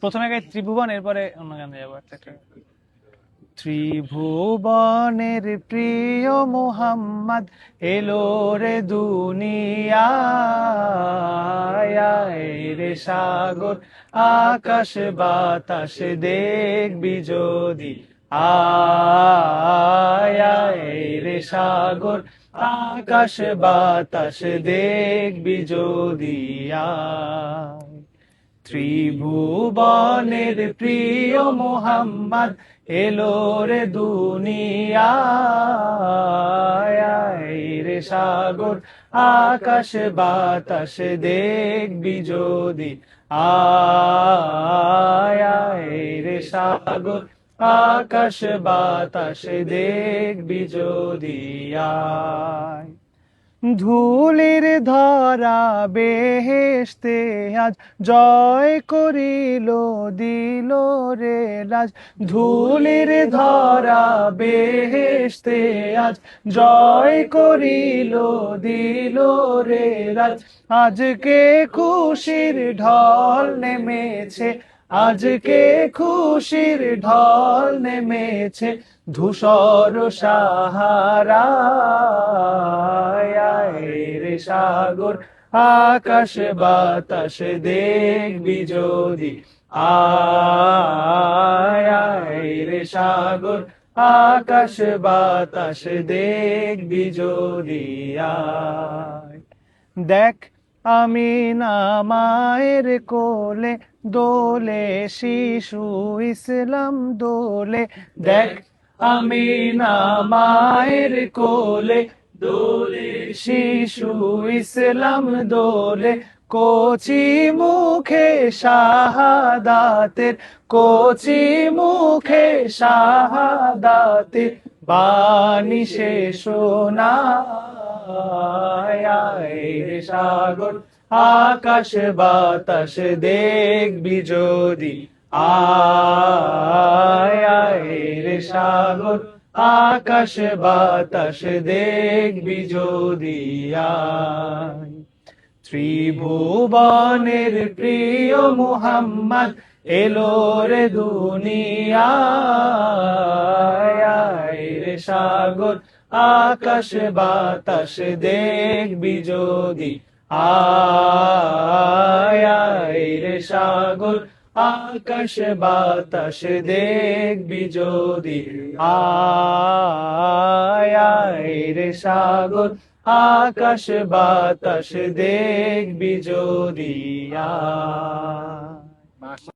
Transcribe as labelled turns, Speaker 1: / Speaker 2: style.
Speaker 1: প্রথমে গাই ত্রিভুবন, এরপরে অন্য গানে যাবো একটা একটা। ত্রিভুবনের প্রিয় মোহাম্মদ এলো রে দুনিয়ায়, আয় রে সাগর আকাশ বাতাস দেখবি যদি, আয় আয় রে সাগর আকাশ বাতাস দেখবি যদি, আয়। ত্রিভুবনের প্রিয় মোহাম্মদ এলো রে দুনিয়ায়, আয় রে সাগর আকাশ বাতাস দেখবি যদি, আয় আয় রে সাগর আকাশ বাতাস দেখবি যদি, আয়। ধুলির ধরা বেহেশতে আজ জয় করিল দিল রে লাজ, ধুলির ধরা বেহেশতে আজ জয় করিল দিল রে লাজ। আজকে খুশির ঢল নেমেছে, আজকে খুশির ঢল নেমেছে ধূসর সাহারায়, আয় রে সাগর আকাশ বাতাস দেখবি যদি, আয় আয় রে সাগর আকাশ বাতাস দেখবি যদি, আয়। দেখ আমিনা মায়ের কোলে দোলে শিশু ইসলাম দোলে, দেখ আমিনা মায়ের কোলে দোলে শিশু ইসলাম দোলে। কচি মুখে শাহাদাতের, কচি মুখে শাহাদাতের বাণী সে শোনায়, আয় রে সাগর আকাশ বাতাস দেখবি যদি, আয় আয় রে সাগর আকাশ বাতাস দেখবি যদি, আয়। ত্রিভুবনের প্রিয় মুহাম্মদ এলো রে দুনিয়ায়, আয় রে সাগর আকাশ বাতাস দেখবি যদি, আয় আয় রে সাগর আকাশ বাতাস দেখবি যদি, আয় আয় রে সাগর আকাশ বাতাস দেখবি যদি, আয়।